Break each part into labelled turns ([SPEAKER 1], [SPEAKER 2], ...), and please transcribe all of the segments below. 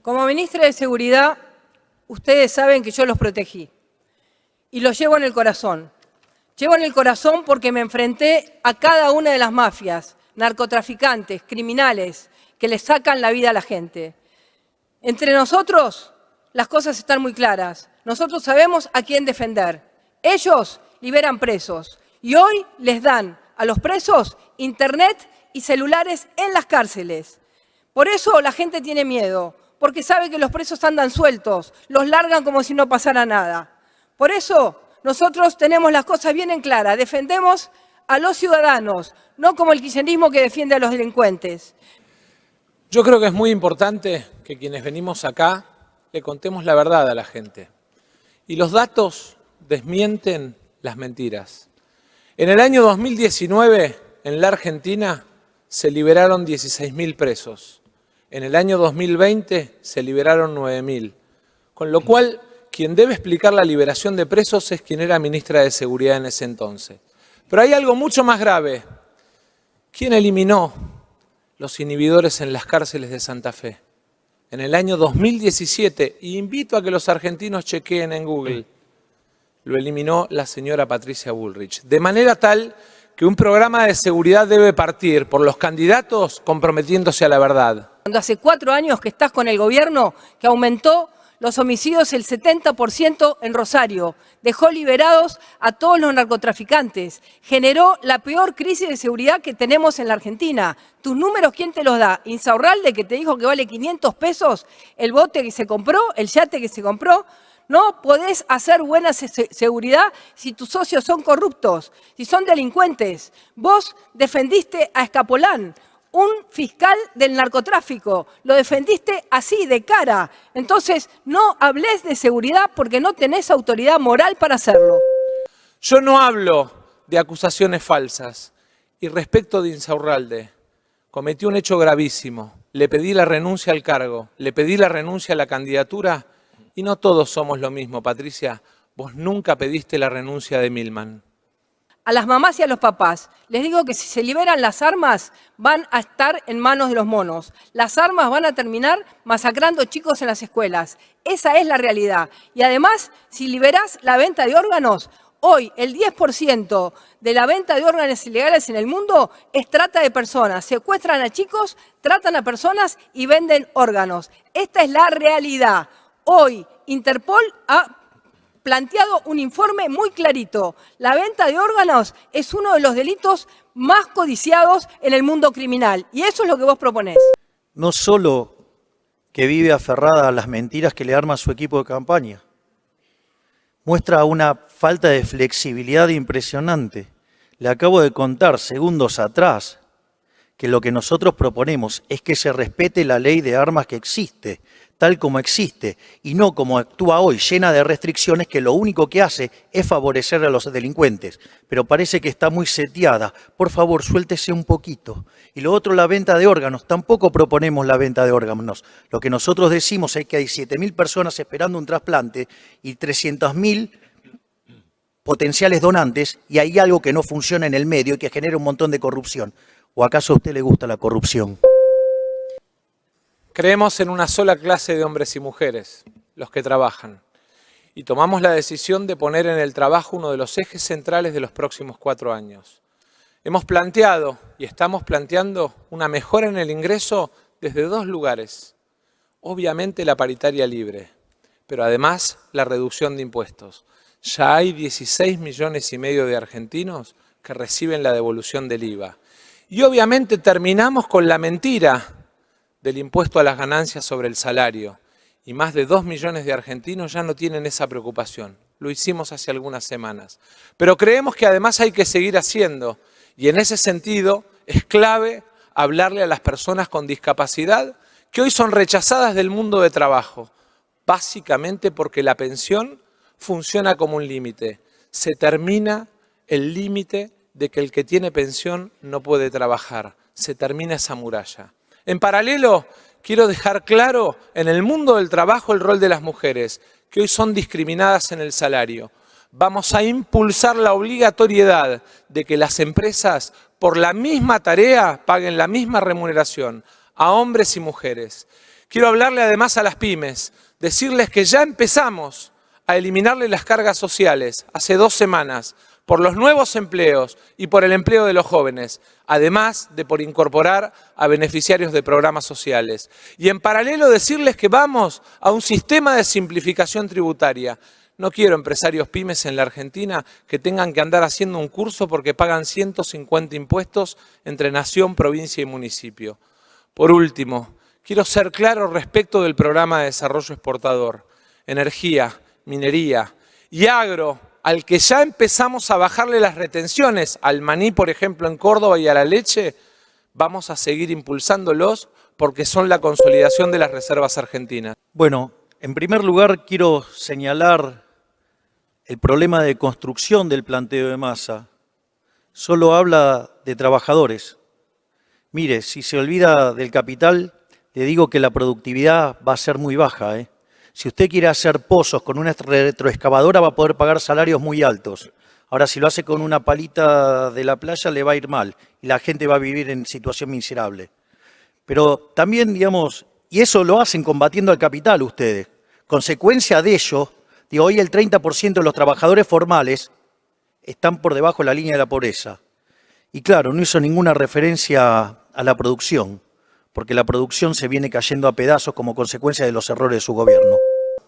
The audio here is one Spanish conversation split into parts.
[SPEAKER 1] Como ministra de Seguridad, ustedes saben que yo los protegí y los llevo en el corazón. Llevo en el corazón porque me enfrenté a cada una de las mafias, narcotraficantes, criminales, que le sacan la vida a la gente. Entre nosotros, las cosas están muy claras. Nosotros sabemos a quién defender. Ellos liberan presos y hoy les dan a los presos internet y celulares en las cárceles. Por eso la gente tiene miedo, porque sabe que los presos andan sueltos, los largan como si no pasara nada. Por eso nosotros tenemos las cosas bien en clara, defendemos a los ciudadanos, no como el kirchnerismo que defiende a los delincuentes.
[SPEAKER 2] Yo creo que es muy importante que quienes venimos acá le contemos la verdad a la gente. Y los datos desmienten las mentiras. En el año 2019, en la Argentina, se liberaron 16.000 presos. En el año 2020 se liberaron 9.000. Con lo cual, quien debe explicar la liberación de presos es quien era ministra de Seguridad en ese entonces. Pero hay algo mucho más grave. ¿Quién eliminó los inhibidores en las cárceles de Santa Fe? En el año 2017, y invito a que los argentinos chequeen en Google, lo eliminó la señora Patricia Bullrich. De manera tal que un programa de seguridad debe partir por los candidatos comprometiéndose a la verdad.
[SPEAKER 1] Cuando hace 4 años que estás con el gobierno, que aumentó los homicidios el 70% en Rosario, dejó liberados a todos los narcotraficantes, generó la peor crisis de seguridad que tenemos en la Argentina. ¿Tus números quién te los da? ¿Insaurralde, que te dijo que vale 500 pesos el bote que se compró, el yate que se compró? No podés hacer buena seguridad si tus socios son corruptos, si son delincuentes. Vos defendiste a Escapolán, un fiscal del narcotráfico, lo defendiste así, de cara. Entonces, no hables de seguridad porque no tenés autoridad moral para hacerlo.
[SPEAKER 2] Yo no hablo de acusaciones falsas. Y respecto de Insaurralde, cometió un hecho gravísimo. Le pedí la renuncia al cargo, le pedí la renuncia a la candidatura y no todos somos lo mismo, Patricia. Vos nunca pediste la renuncia de Milman.
[SPEAKER 1] A las mamás y a los papás les digo que si se liberan las armas van a estar en manos de los monos. Las armas van a terminar masacrando chicos en las escuelas. Esa es la realidad. Y además, si liberás la venta de órganos, hoy el 10% de la venta de órganos ilegales en el mundo es trata de personas. Secuestran a chicos, tratan a personas y venden órganos. Esta es la realidad. Hoy Interpol ha planteado un informe muy clarito. La venta de órganos es uno de los delitos más codiciados en el mundo criminal. Y eso es lo que vos proponés.
[SPEAKER 3] No solo que vive aferrada a las mentiras que le arma su equipo de campaña, muestra una falta de flexibilidad impresionante. Le acabo de contar segundos atrás que lo que nosotros proponemos es que se respete la ley de armas que existe, tal como existe, y no como actúa hoy, llena de restricciones que lo único que hace es favorecer a los delincuentes. Pero parece que está muy seteada. Por favor, suéltese un poquito. Y lo otro, la venta de órganos. Tampoco proponemos la venta de órganos. Lo que nosotros decimos es que hay 7.000 personas esperando un trasplante y 300.000 potenciales donantes, y hay algo que no funciona en el medio y que genera un montón de corrupción. ¿O acaso a usted le gusta la corrupción?
[SPEAKER 2] Creemos en una sola clase de hombres y mujeres, los que trabajan. Y tomamos la decisión de poner en el trabajo uno de los ejes centrales de los próximos 4 años. Hemos planteado y estamos planteando una mejora en el ingreso desde 2 lugares. Obviamente la paritaria libre, pero además la reducción de impuestos. Ya hay 16,5 millones de argentinos que reciben la devolución del IVA. Y obviamente terminamos con la mentira del impuesto a las ganancias sobre el salario. Y más de 2 millones de argentinos ya no tienen esa preocupación. Lo hicimos hace algunas semanas. Pero creemos que además hay que seguir haciendo. Y en ese sentido es clave hablarle a las personas con discapacidad que hoy son rechazadas del mundo de trabajo. Básicamente porque la pensión funciona como un límite. Se termina el límite de que el que tiene pensión no puede trabajar. Se termina esa muralla. En paralelo, quiero dejar claro en el mundo del trabajo el rol de las mujeres, que hoy son discriminadas en el salario. Vamos a impulsar la obligatoriedad de que las empresas por la misma tarea paguen la misma remuneración a hombres y mujeres. Quiero hablarle además a las pymes, decirles que ya empezamos a eliminarle las cargas sociales hace 2 semanas por los nuevos empleos y por el empleo de los jóvenes, además de por incorporar a beneficiarios de programas sociales. Y en paralelo decirles que vamos a un sistema de simplificación tributaria. No quiero empresarios pymes en la Argentina que tengan que andar haciendo un curso porque pagan 150 impuestos entre nación, provincia y municipio. Por último, quiero ser claro respecto del programa de desarrollo exportador, energía, minería y agro, al que ya empezamos a bajarle las retenciones al maní, por ejemplo, en Córdoba y a la leche, vamos a seguir impulsándolos porque son la consolidación de las reservas argentinas.
[SPEAKER 3] Bueno, en primer lugar quiero señalar el problema de construcción del planteo de Massa. Solo habla de trabajadores. Mire, si se olvida del capital, le digo que la productividad va a ser muy baja, Si usted quiere hacer pozos con una retroexcavadora va a poder pagar salarios muy altos. Ahora, si lo hace con una palita de la playa le va a ir mal y la gente va a vivir en situación miserable. Pero también, digamos, y eso lo hacen combatiendo al capital ustedes. Consecuencia de ello, hoy el 30% de los trabajadores formales están por debajo de la línea de la pobreza. Y claro, no hizo ninguna referencia a la producción, porque la producción se viene cayendo a pedazos como consecuencia de los errores de su gobierno.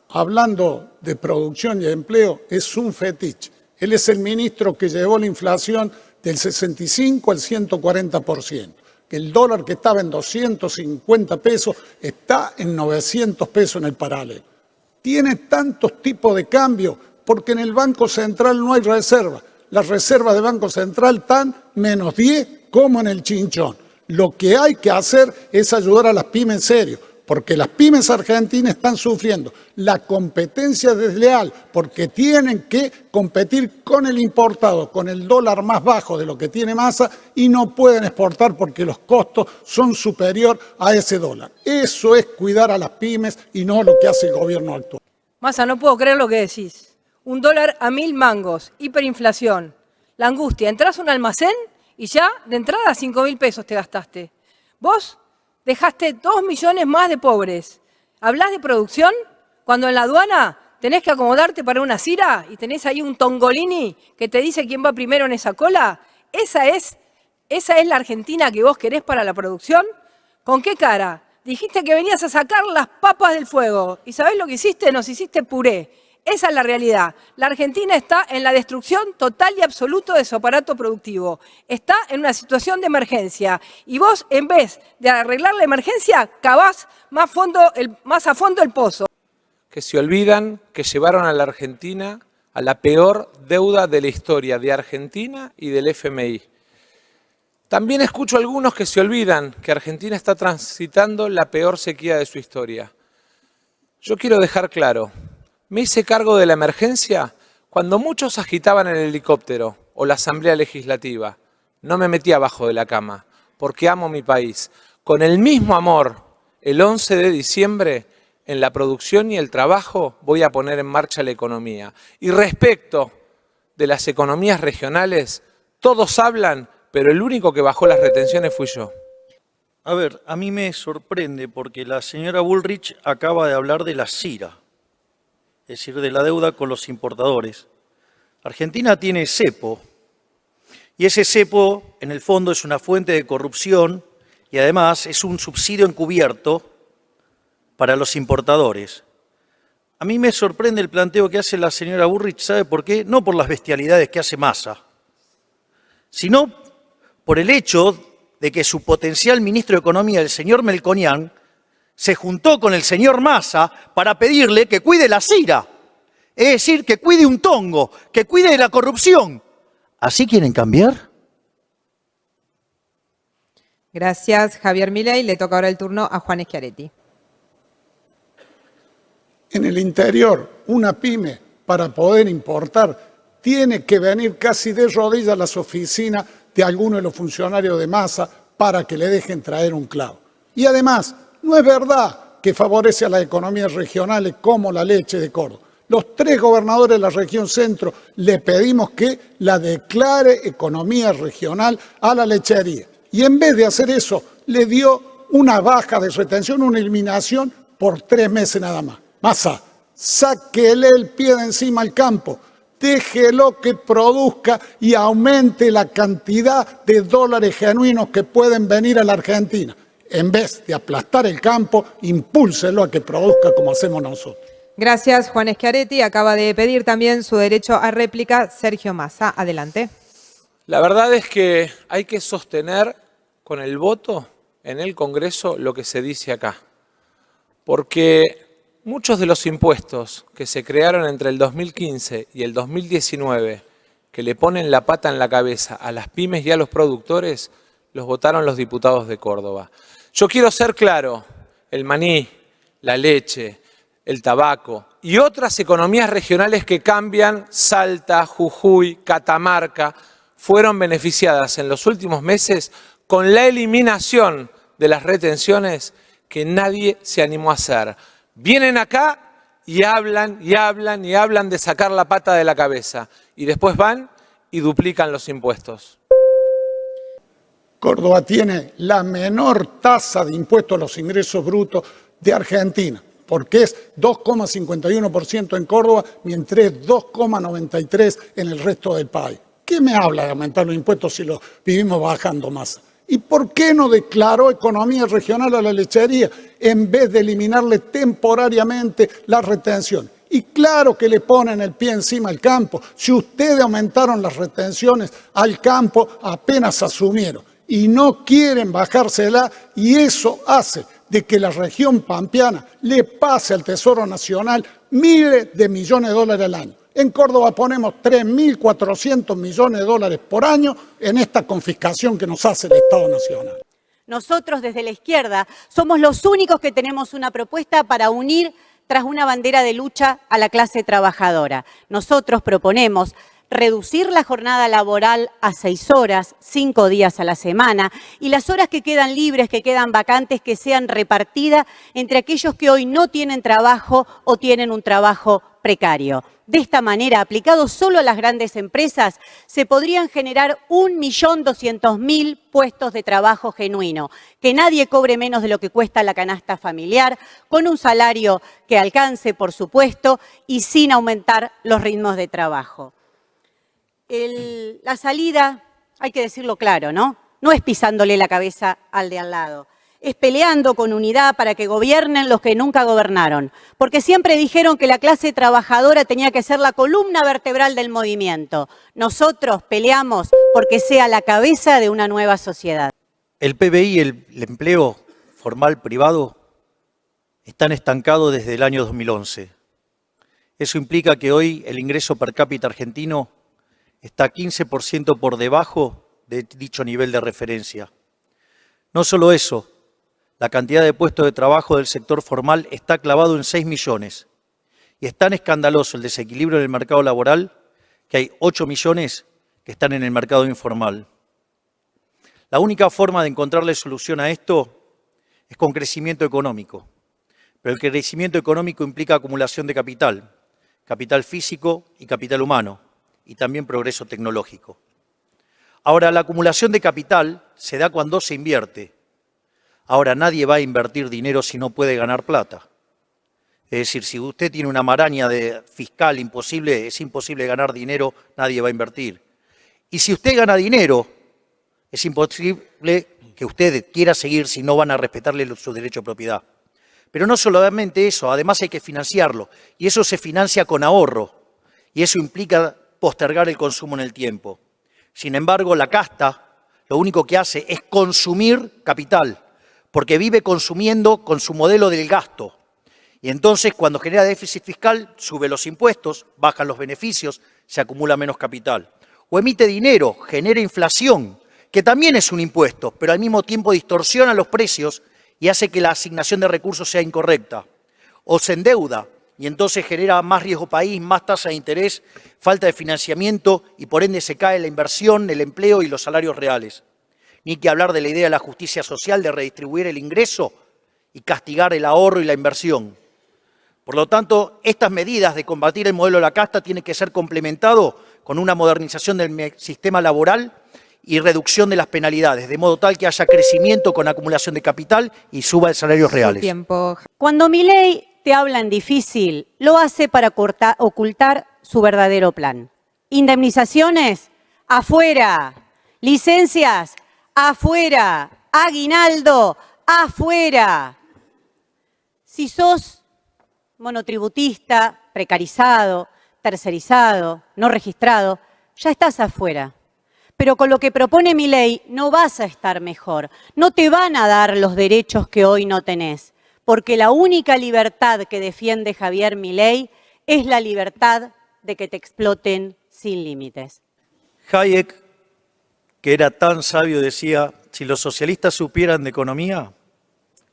[SPEAKER 4] Hablando de producción y de empleo, es un fetiche. Él es el ministro que llevó la inflación del 65 al 140%. Que el dólar que estaba en 250 pesos está en 900 pesos en el paralelo. Tiene tantos tipos de cambio porque en el Banco Central no hay reserva. Las reservas del Banco Central están menos 10 como en el chinchón. Lo que hay que hacer es ayudar a las pymes en serio, porque las pymes argentinas están sufriendo la competencia desleal, porque tienen que competir con el importado, con el dólar más bajo de lo que tiene Massa, y no pueden exportar porque los costos son superiores a ese dólar. Eso es cuidar a las pymes y no lo que hace el gobierno actual.
[SPEAKER 1] Massa, no puedo creer lo que decís. Un dólar a 1000 mangos, hiperinflación, la angustia. Entrás a un almacén y ya de entrada 5.000 pesos te gastaste. Vos dejaste 2 millones más de pobres. ¿Hablás de producción? Cuando en la aduana tenés que acomodarte para una cira y tenés ahí un tongolini que te dice quién va primero en esa cola. ¿Esa es la Argentina que vos querés para la producción? ¿Con qué cara? Dijiste que venías a sacar las papas del fuego. ¿Y sabés lo que hiciste? Nos hiciste puré. Esa es la realidad. La Argentina está en la destrucción total y absoluta de su aparato productivo. Está en una situación de emergencia. Y vos, en vez de arreglar la emergencia, cavás más a fondo el pozo.
[SPEAKER 2] Que se olvidan que llevaron a la Argentina a la peor deuda de la historia de Argentina y del FMI. También escucho a algunos que se olvidan que Argentina está transitando la peor sequía de su historia. Yo quiero dejar claro. Me hice cargo de la emergencia cuando muchos agitaban el helicóptero o la Asamblea Legislativa. No me metí abajo de la cama, porque amo mi país. Con el mismo amor, el 11 de diciembre, en la producción y el trabajo, voy a poner en marcha la economía. Y respecto de las economías regionales, todos hablan, pero el único que bajó las retenciones fui yo.
[SPEAKER 3] A ver, a mí me sorprende porque la señora Bullrich acaba de hablar de la CIRA. Es decir, de la deuda con los importadores. Argentina tiene cepo, y ese cepo, en el fondo, es una fuente de corrupción y además es un subsidio encubierto para los importadores. A mí me sorprende el planteo que hace la señora Bullrich, ¿sabe por qué? No por las bestialidades que hace Massa, sino por el hecho de que su potencial ministro de Economía, el señor Melconian, se juntó con el señor Massa para pedirle que cuide la CIRA. Es decir, que cuide un tongo, que cuide de la corrupción. ¿Así quieren cambiar?
[SPEAKER 5] Gracias, Javier Milei. Le toca ahora el turno a Juan Schiaretti.
[SPEAKER 4] En el interior, una pyme, para poder importar, tiene que venir casi de rodillas a las oficinas de alguno de los funcionarios de Massa para que le dejen traer un clavo. Y además, no es verdad que favorece a las economías regionales como la leche de Córdoba. Los 3 gobernadores de la región centro le pedimos que la declare economía regional a la lechería. Y en vez de hacer eso, le dio una baja de retención, una eliminación por 3 meses nada más. Massa, sáquele el pie de encima al campo, déjelo que produzca y aumente la cantidad de dólares genuinos que pueden venir a la Argentina. En vez de aplastar el campo, impúlselo a que produzca como hacemos nosotros.
[SPEAKER 5] Gracias, Juan Schiaretti. Acaba de pedir también su derecho a réplica Sergio Massa. Adelante.
[SPEAKER 2] La verdad es que hay que sostener con el voto en el Congreso lo que se dice acá. Porque muchos de los impuestos que se crearon entre el 2015 y el 2019, que le ponen la pata en la cabeza a las pymes y a los productores, los votaron los diputados de Córdoba. Yo quiero ser claro, el maní, la leche, el tabaco y otras economías regionales que cambian, Salta, Jujuy, Catamarca, fueron beneficiadas en los últimos meses con la eliminación de las retenciones que nadie se animó a hacer. Vienen acá y hablan y hablan y hablan de sacar la pata de la cabeza y después van y duplican los impuestos.
[SPEAKER 4] Córdoba tiene la menor tasa de impuesto a los ingresos brutos de Argentina, porque es 2,51% en Córdoba, mientras es 2,93% en el resto del país. ¿Qué me habla de aumentar los impuestos si los vivimos bajando más? ¿Y por qué no declaró economía regional a la lechería en vez de eliminarle temporariamente la retención? Y claro que le ponen el pie encima al campo. Si ustedes aumentaron las retenciones al campo, apenas asumieron. Y no quieren bajársela, y eso hace de que la región pampeana le pase al Tesoro Nacional miles de millones de dólares al año. En Córdoba ponemos 3.400 millones de dólares por año en esta confiscación que nos hace el Estado Nacional.
[SPEAKER 6] Nosotros desde la izquierda somos los únicos que tenemos una propuesta para unir tras una bandera de lucha a la clase trabajadora. Nosotros proponemos reducir la jornada laboral a 6 horas, 5 días a la semana, y las horas que quedan libres, que quedan vacantes, que sean repartidas entre aquellos que hoy no tienen trabajo o tienen un trabajo precario. De esta manera, aplicado solo a las grandes empresas, se podrían generar 1.200.000 puestos de trabajo genuino, que nadie cobre menos de lo que cuesta la canasta familiar, con un salario que alcance, por supuesto, y sin aumentar los ritmos de trabajo. La salida, hay que decirlo claro, ¿no? No es pisándole la cabeza al de al lado. Es peleando con unidad para que gobiernen los que nunca gobernaron. Porque siempre dijeron que la clase trabajadora tenía que ser la columna vertebral del movimiento. Nosotros peleamos porque sea la cabeza de una nueva sociedad.
[SPEAKER 3] El PBI y el empleo formal privado están estancados desde el año 2011. Eso implica que hoy el ingreso per cápita argentino está 15% por debajo de dicho nivel de referencia. No solo eso, la cantidad de puestos de trabajo del sector formal está clavado en 6 millones. Y es tan escandaloso el desequilibrio en el mercado laboral que hay 8 millones que están en el mercado informal. La única forma de encontrarle solución a esto es con crecimiento económico. Pero el crecimiento económico implica acumulación de capital, capital físico y capital humano, y también progreso tecnológico. Ahora, la acumulación de capital se da cuando se invierte. Ahora, nadie va a invertir dinero si no puede ganar plata. Es decir, si usted tiene una maraña fiscal imposible, es imposible ganar dinero, nadie va a invertir. Y si usted gana dinero, es imposible que usted quiera seguir si no van a respetarle su derecho a propiedad. Pero no solamente eso, además hay que financiarlo. Y eso se financia con ahorro. Y eso implica postergar el consumo en el tiempo. Sin embargo, la casta lo único que hace es consumir capital, porque vive consumiendo con su modelo del gasto. Y entonces, cuando genera déficit fiscal, sube los impuestos, bajan los beneficios, se acumula menos capital. O emite dinero, genera inflación, que también es un impuesto, pero al mismo tiempo distorsiona los precios y hace que la asignación de recursos sea incorrecta. O se endeuda, y entonces genera más riesgo país, más tasa de interés, falta de financiamiento y por ende se cae la inversión, el empleo y los salarios reales. Ni que hablar de la idea de la justicia social, de redistribuir el ingreso y castigar el ahorro y la inversión. Por lo tanto, estas medidas de combatir el modelo de la casta tienen que ser complementado con una modernización del sistema laboral y reducción de las penalidades, de modo tal que haya crecimiento con acumulación de capital y suba de salarios reales.
[SPEAKER 5] Tiempo.
[SPEAKER 6] Cuando Milei te habla en difícil, lo hace para ocultar su verdadero plan. Indemnizaciones, afuera. Licencias, afuera. Aguinaldo, afuera. Si sos monotributista, precarizado, tercerizado, no registrado, ya estás afuera. Pero con lo que propone Milei no vas a estar mejor. No te van a dar los derechos que hoy no tenés, porque la única libertad que defiende Javier Milei es la libertad de que te exploten sin límites.
[SPEAKER 3] Hayek, que era tan sabio, decía, si los socialistas supieran de economía,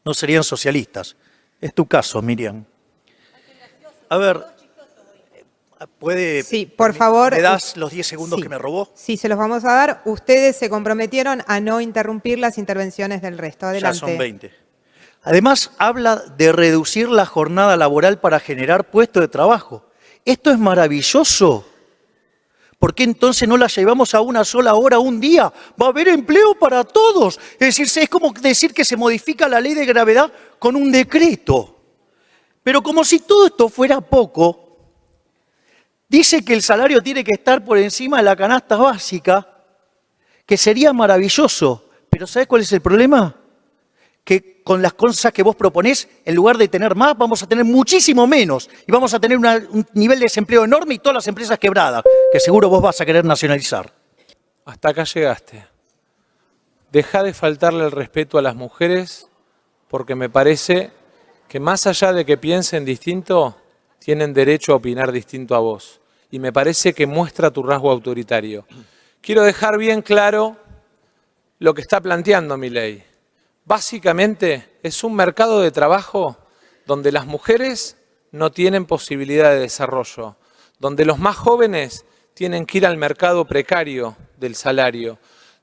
[SPEAKER 3] no serían socialistas. Es tu caso, Miriam. A ver, ¿puede?
[SPEAKER 5] Sí, por favor.
[SPEAKER 3] ¿Me das los 10 segundos
[SPEAKER 5] Sí.
[SPEAKER 3] que me robó?
[SPEAKER 5] Sí, se los vamos a dar. Ustedes se comprometieron a no interrumpir las intervenciones del resto. Adelante.
[SPEAKER 3] Ya son 20. Además, habla de reducir la jornada laboral para generar puestos de trabajo. Esto es maravilloso. ¿Por qué entonces no la llevamos a una sola hora, un día? Va a haber empleo para todos. Es decir, es como decir que se modifica la ley de gravedad con un decreto. Pero como si todo esto fuera poco, dice que el salario tiene que estar por encima de la canasta básica, que sería maravilloso. Pero ¿sabes cuál es el problema? Que con las cosas que vos proponés, en lugar de tener más, vamos a tener muchísimo menos. Y vamos a tener un nivel de desempleo enorme y todas las empresas quebradas, que seguro vos vas a querer nacionalizar.
[SPEAKER 2] Hasta acá llegaste. Deja de faltarle el respeto a las mujeres, porque me parece que más allá de que piensen distinto, tienen derecho a opinar distinto a vos. Y me parece que muestra tu rasgo autoritario. Quiero dejar bien claro lo que está planteando Milei. Básicamente es un mercado de trabajo donde las mujeres no tienen posibilidad de desarrollo, donde los más jóvenes tienen que ir al mercado precario del salario,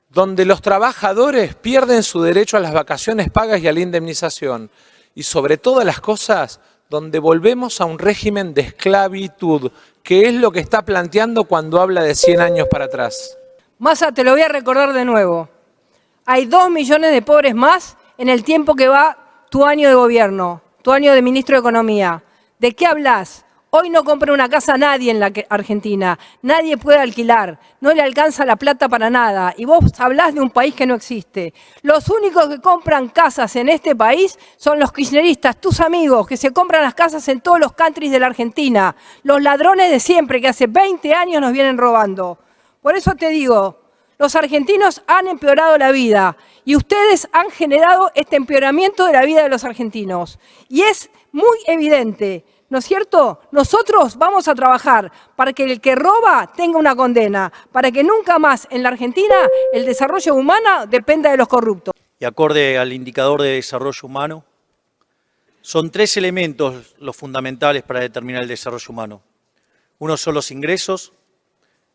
[SPEAKER 2] donde los trabajadores pierden su derecho a las vacaciones pagas y a la indemnización, y sobre todas las cosas, donde volvemos a un régimen de esclavitud, que es lo que está planteando cuando habla de 100 años para atrás.
[SPEAKER 1] Massa, te lo voy a recordar de nuevo. Hay 2 millones de pobres más en el tiempo que va tu año de gobierno, tu año de ministro de Economía. ¿De qué hablas? Hoy no compra una casa nadie en la Argentina, nadie puede alquilar, no le alcanza la plata para nada y vos hablás de un país que no existe. Los únicos que compran casas en este país son los kirchneristas, tus amigos, que se compran las casas en todos los countries de la Argentina, los ladrones de siempre que hace 20 años nos vienen robando. Por eso te digo, los argentinos han empeorado la vida y ustedes han generado este empeoramiento de la vida de los argentinos. Y es muy evidente, ¿no es cierto? Nosotros vamos a trabajar para que el que roba tenga una condena, para que nunca más en la Argentina el desarrollo humano dependa de los corruptos.
[SPEAKER 3] Y acorde al indicador de desarrollo humano, son 3 elementos los fundamentales para determinar el desarrollo humano. Uno son los ingresos,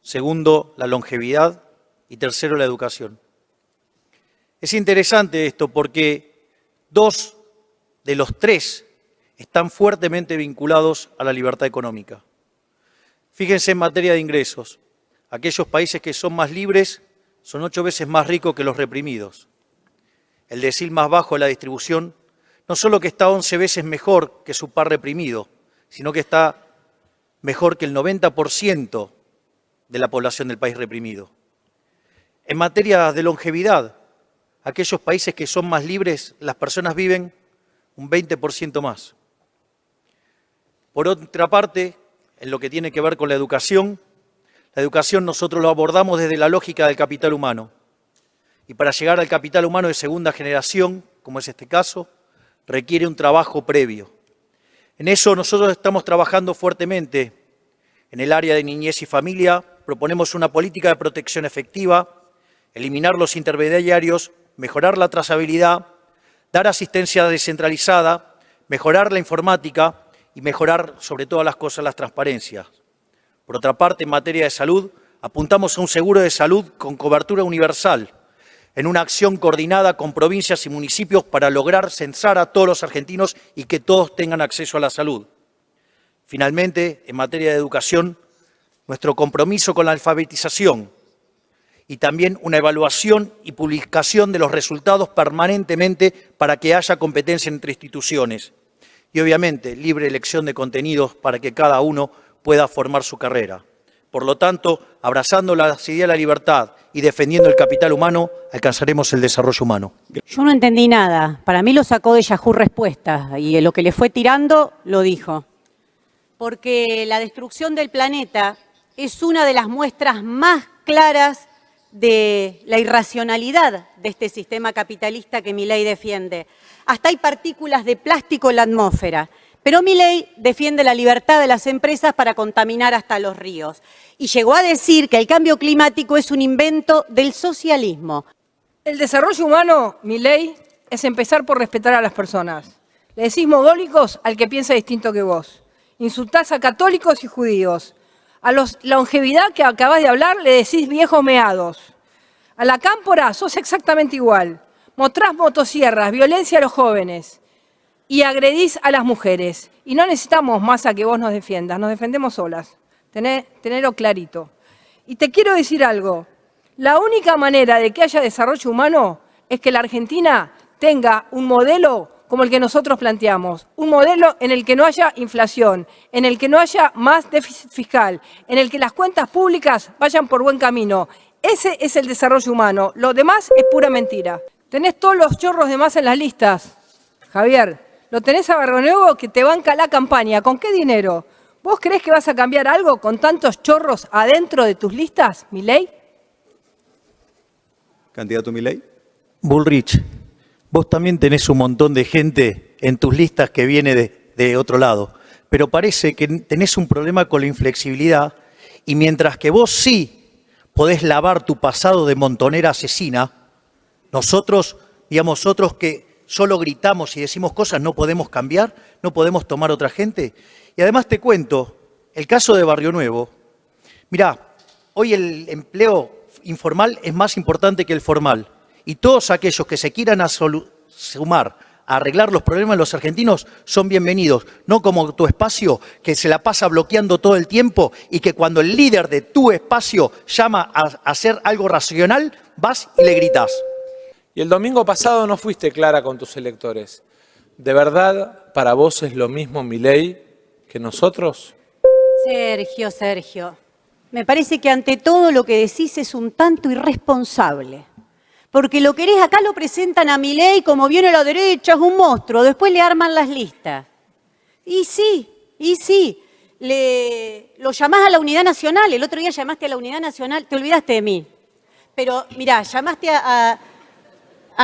[SPEAKER 3] segundo, la longevidad y tercero, la educación. Es interesante esto porque 2 de los 3 están fuertemente vinculados a la libertad económica. Fíjense en materia de ingresos. Aquellos países que son más libres son 8 veces más ricos que los reprimidos. El decil más bajo de la distribución no solo que está 11 veces mejor que su par reprimido, sino que está mejor que el 90% de la población del país reprimido. En materia de longevidad, aquellos países que son más libres, las personas viven un 20% más. Por otra parte, en lo que tiene que ver con la educación nosotros lo abordamos desde la lógica del capital humano. Y para llegar al capital humano de segunda generación, como es este caso, requiere un trabajo previo. En eso nosotros estamos trabajando fuertemente. En el área de niñez y familia proponemos una política de protección efectiva, eliminar los intermediarios, mejorar la trazabilidad, dar asistencia descentralizada, mejorar la informática y mejorar sobre todas las cosas las transparencias. Por otra parte, en materia de salud, apuntamos a un seguro de salud con cobertura universal, en una acción coordinada con provincias y municipios para lograr censar a todos los argentinos y que todos tengan acceso a la salud. Finalmente, en materia de educación, nuestro compromiso con la alfabetización y también una evaluación y publicación de los resultados permanentemente para que haya competencia entre instituciones. Y obviamente, libre elección de contenidos para que cada uno pueda formar su carrera. Por lo tanto, abrazando las ideas de la libertad y defendiendo el capital humano, alcanzaremos el desarrollo humano.
[SPEAKER 6] Yo no entendí nada. Para mí lo sacó de Yahoo Respuestas y lo que le fue tirando lo dijo. Porque la destrucción del planeta es una de las muestras más claras de la irracionalidad de este sistema capitalista que Milei defiende. Hasta hay partículas de plástico en la atmósfera. Pero Milei defiende la libertad de las empresas para contaminar hasta los ríos. Y llegó a decir que el cambio climático es un invento del socialismo.
[SPEAKER 1] El desarrollo humano, Milei, es empezar por respetar a las personas. Le decís mogólicos al que piensa distinto que vos. Insultás a católicos y judíos. A la longevidad que acabás de hablar le decís viejos meados. A la cámpora sos exactamente igual. Mostrás motosierras, violencia a los jóvenes y agredís a las mujeres. Y no necesitamos más a que vos nos defiendas, nos defendemos solas. Tenerlo clarito. Y te quiero decir algo. La única manera de que haya desarrollo humano es que la Argentina tenga un modelo como el que nosotros planteamos, un modelo en el que no haya inflación, en el que no haya más déficit fiscal, en el que las cuentas públicas vayan por buen camino. Ese es el desarrollo humano. Lo demás es pura mentira. Tenés todos los chorros de más en las listas, Javier. Lo tenés a Barrionuevo que te banca la campaña. ¿Con qué dinero? ¿Vos creés que vas a cambiar algo con tantos chorros adentro de tus listas, Milei?
[SPEAKER 7] Candidato Milei.
[SPEAKER 3] Bullrich, vos también tenés un montón de gente en tus listas que viene de otro lado, pero parece que tenés un problema con la inflexibilidad y mientras que vos sí podés lavar tu pasado de montonera asesina, nosotros, digamos, otros que solo gritamos y decimos cosas, no podemos cambiar, no podemos tomar otra gente. Y además te cuento, el caso de Barrionuevo, mirá, hoy el empleo informal es más importante que el formal. Y todos aquellos que se quieran sumar a arreglar los problemas de los argentinos son bienvenidos. No como tu espacio que se la pasa bloqueando todo el tiempo y que cuando el líder de tu espacio llama a hacer algo racional, vas y le gritás.
[SPEAKER 2] Y el domingo pasado no fuiste clara con tus electores. ¿De verdad para vos es lo mismo Milei que nosotros?
[SPEAKER 6] Sergio, me parece que ante todo lo que decís es un tanto irresponsable. Porque lo querés, acá lo presentan a Milei como viene a la derecha, es un monstruo, después le arman las listas. Y sí, lo llamás a la Unidad Nacional, el otro día llamaste a la Unidad Nacional, te olvidaste de mí. Pero mirá, llamaste a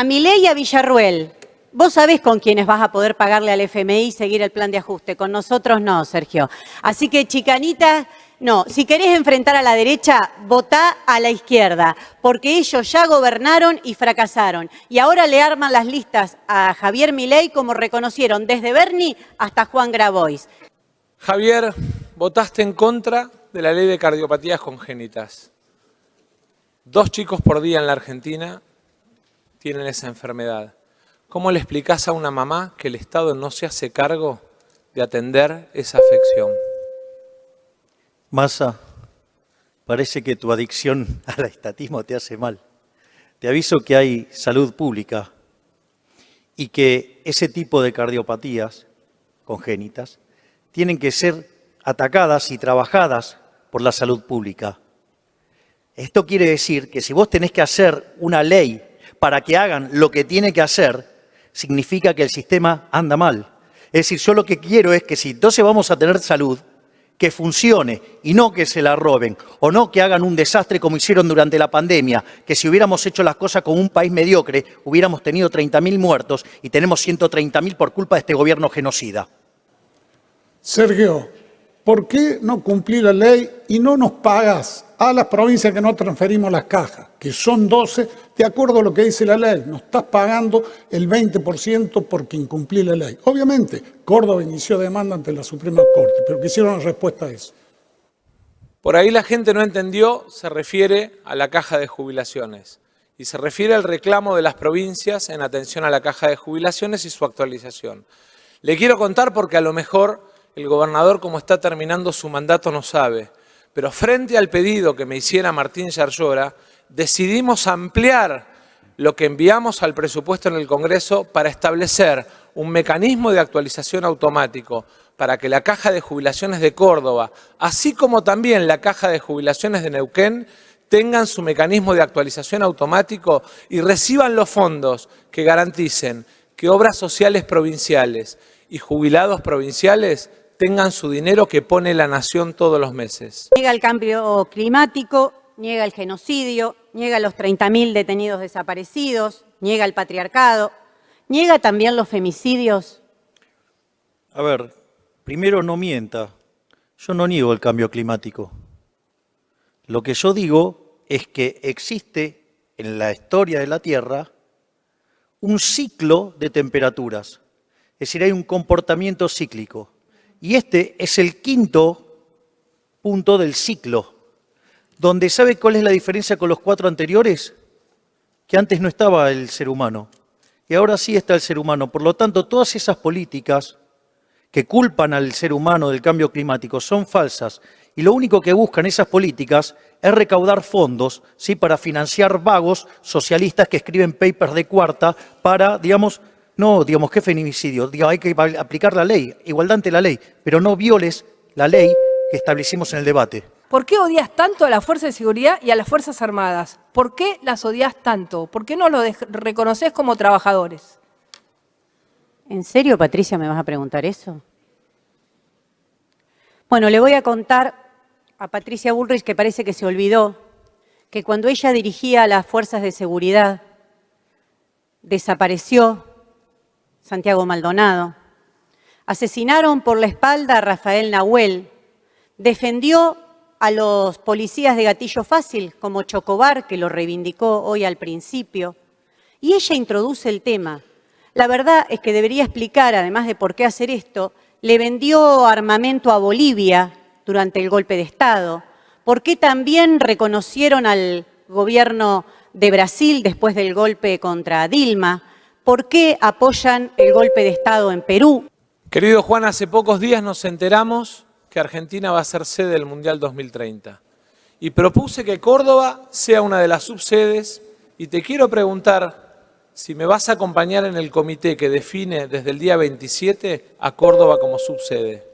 [SPEAKER 6] Milei y a Villarruel. Vos sabés con quiénes vas a poder pagarle al FMI y seguir el plan de ajuste. Con nosotros no, Sergio. Así que, chicanita, no. Si querés enfrentar a la derecha, votá a la izquierda. Porque ellos ya gobernaron y fracasaron. Y ahora le arman las listas a Javier Milei como reconocieron desde Bernie hasta Juan Grabois.
[SPEAKER 2] Javier, votaste en contra de la ley de cardiopatías congénitas. 2 chicos por día en la Argentina tienen esa enfermedad. ¿Cómo le explicás a una mamá que el Estado no se hace cargo de atender esa afección?
[SPEAKER 3] Massa, parece que tu adicción al estatismo te hace mal. Te aviso que hay salud pública y que ese tipo de cardiopatías congénitas tienen que ser atacadas y trabajadas por la salud pública. Esto quiere decir que si vos tenés que hacer una ley para que hagan lo que tiene que hacer, significa que el sistema anda mal. Es decir, yo lo que quiero es que si entonces vamos a tener salud, que funcione y no que se la roben, o no que hagan un desastre como hicieron durante la pandemia, que si hubiéramos hecho las cosas como un país mediocre, hubiéramos tenido 30.000 muertos y tenemos 130.000 por culpa de este gobierno genocida.
[SPEAKER 4] Sergio, ¿por qué no cumplir la ley y no nos pagas a las provincias que no transferimos las cajas, que son 12, de acuerdo a lo que dice la ley? Nos estás pagando el 20% porque incumplí la ley. Obviamente, Córdoba inició demanda ante la Suprema Corte, pero quisieron una respuesta a eso.
[SPEAKER 2] Por ahí la gente no entendió, se refiere a la caja de jubilaciones y se refiere al reclamo de las provincias en atención a la caja de jubilaciones y su actualización. Le quiero contar porque a lo mejor el gobernador, como está terminando su mandato, no sabe. Pero frente al pedido que me hiciera Martín Yarlora, decidimos ampliar lo que enviamos al presupuesto en el Congreso para establecer un mecanismo de actualización automático para que la Caja de Jubilaciones de Córdoba, así como también la Caja de Jubilaciones de Neuquén, tengan su mecanismo de actualización automático y reciban los fondos que garanticen que obras sociales provinciales y jubilados provinciales tengan su dinero que pone la Nación todos los meses.
[SPEAKER 6] Niega el cambio climático, niega el genocidio, niega los 30.000 detenidos desaparecidos, niega el patriarcado, niega también los femicidios.
[SPEAKER 3] A ver, primero no mienta. Yo no niego el cambio climático. Lo que yo digo es que existe en la historia de la Tierra un ciclo de temperaturas. Es decir, hay un comportamiento cíclico. Y este es el quinto punto del ciclo, donde ¿sabe cuál es la diferencia con los 4 anteriores? Que antes no estaba el ser humano y ahora sí está el ser humano. Por lo tanto, todas esas políticas que culpan al ser humano del cambio climático son falsas y lo único que buscan esas políticas es recaudar fondos, ¿sí?, para financiar vagos socialistas que escriben papers de cuarta para, ¿qué feminicidio? Hay que aplicar la ley, igualdad ante la ley, pero no violes la ley que establecimos en el debate.
[SPEAKER 1] ¿Por qué odias tanto a las fuerzas de seguridad y a las Fuerzas Armadas? ¿Por qué las odias tanto? ¿Por qué no los reconoces como trabajadores?
[SPEAKER 6] ¿En serio, Patricia, me vas a preguntar eso? Bueno, le voy a contar a Patricia Bullrich que parece que se olvidó que cuando ella dirigía a las fuerzas de seguridad desapareció Santiago Maldonado, asesinaron por la espalda a Rafael Nahuel, defendió a los policías de gatillo fácil como Chocobar, que lo reivindicó hoy al principio, y ella introduce el tema. La verdad es que debería explicar, además de por qué hacer esto, le vendió armamento a Bolivia durante el golpe de Estado, por qué también reconocieron al gobierno de Brasil después del golpe contra Dilma, por qué apoyan el golpe de Estado en Perú.
[SPEAKER 2] Querido Juan, hace pocos días nos enteramos que Argentina va a ser sede del Mundial 2030 y propuse que Córdoba sea una de las subsedes y te quiero preguntar si me vas a acompañar en el comité que define desde el día 27 a Córdoba como subsede.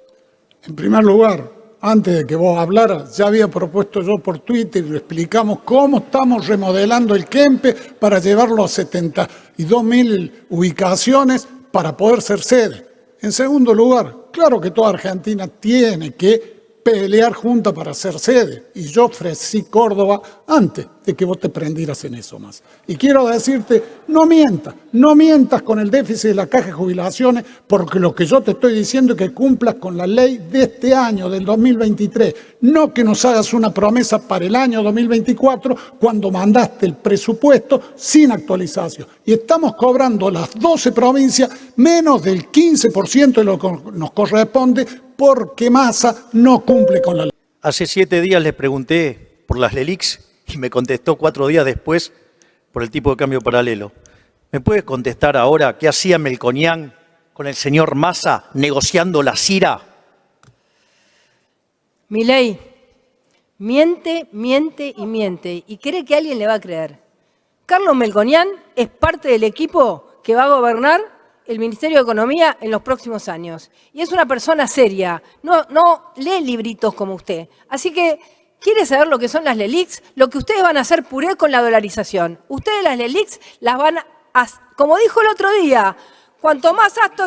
[SPEAKER 4] En primer lugar, antes de que vos hablaras, ya había propuesto yo por Twitter y lo explicamos cómo estamos remodelando el Kempe para llevarlo a 72.000 ubicaciones para poder ser sede. En segundo lugar, claro que toda Argentina tiene que pelear junta para ser sede. Y yo ofrecí Córdoba antes de que vos te prendieras en eso más. Y quiero decirte, no mientas con el déficit de la Caja de Jubilaciones, porque lo que yo te estoy diciendo es que cumplas con la ley de este año, del 2023. No que nos hagas una promesa para el año 2024 cuando mandaste el presupuesto sin actualización. Y estamos cobrando las 12 provincias menos del 15% de lo que nos corresponde porque Massa no cumple con la ley.
[SPEAKER 3] Hace 7 días le pregunté por las LELIX y me contestó 4 días después por el tipo de cambio paralelo. ¿Me puede contestar ahora qué hacía Melconian con el señor Massa negociando la CIRA?
[SPEAKER 1] Milei miente, miente y miente y cree que alguien le va a creer. Carlos Melconian es parte del equipo que va a gobernar el Ministerio de Economía en los próximos años. Y es una persona seria, no lee libritos como usted. Así que, ¿quiere saber lo que son las LELIX? Lo que ustedes van a hacer puré con la dolarización. Ustedes las LELIX las van a, como dijo el otro día, cuanto más alto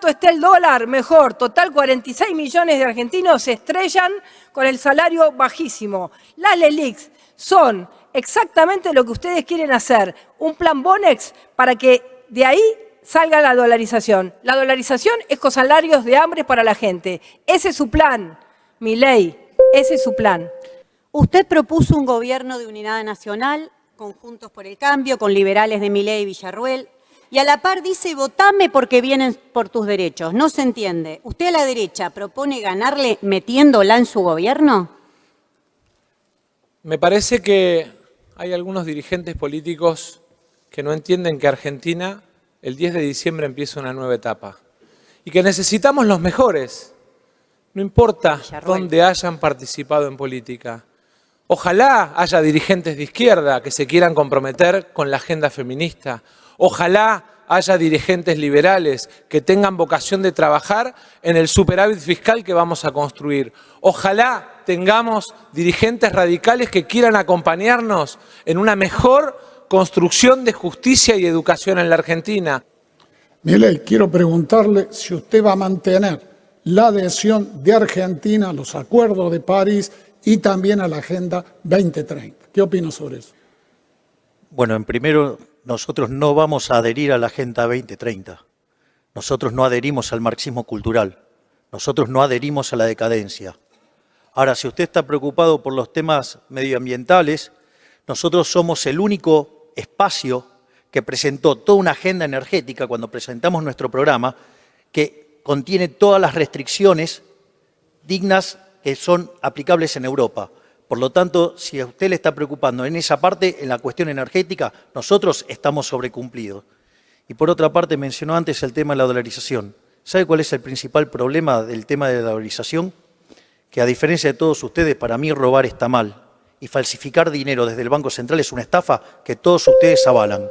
[SPEAKER 1] esté el dólar, mejor. Total, 46 millones de argentinos se estrellan con el salario bajísimo. Las LELIX son exactamente lo que ustedes quieren hacer. Un plan Bonex para que de ahí salga la dolarización. La dolarización es con salarios de hambre para la gente. Ese es su plan, Milei, ese es su plan.
[SPEAKER 6] Usted propuso un gobierno de unidad nacional, con Juntos por el Cambio, con liberales de Milei y Villarruel, y a la par dice, votame porque vienen por tus derechos. No se entiende. ¿Usted a la derecha propone ganarle metiéndola en su gobierno?
[SPEAKER 2] Me parece que hay algunos dirigentes políticos que no entienden que Argentina el 10 de diciembre empieza una nueva etapa y que necesitamos los mejores, no importa dónde hayan participado en política. Ojalá haya dirigentes de izquierda que se quieran comprometer con la agenda feminista. Ojalá haya dirigentes liberales que tengan vocación de trabajar en el superávit fiscal que vamos a construir. Ojalá tengamos dirigentes radicales que quieran acompañarnos en una mejor construcción de justicia y educación en la Argentina.
[SPEAKER 4] Milei, quiero preguntarle si usted va a mantener la adhesión de Argentina a los acuerdos de París y también a la Agenda 2030. ¿Qué opina sobre eso?
[SPEAKER 3] Bueno, en primero, nosotros no vamos a adherir a la Agenda 2030. Nosotros no adherimos al marxismo cultural. Nosotros no adherimos a la decadencia. Ahora, si usted está preocupado por los temas medioambientales, nosotros somos el único espacio que presentó toda una agenda energética cuando presentamos nuestro programa que contiene todas las restricciones dignas que son aplicables en Europa. Por lo tanto, si a usted le está preocupando en esa parte, en la cuestión energética, nosotros estamos sobrecumplidos. Y por otra parte, mencionó antes el tema de la dolarización. ¿Sabe cuál es el principal problema del tema de la dolarización? Que a diferencia de todos ustedes, para mí robar está mal. Y falsificar dinero desde el Banco Central es una estafa que todos ustedes avalan.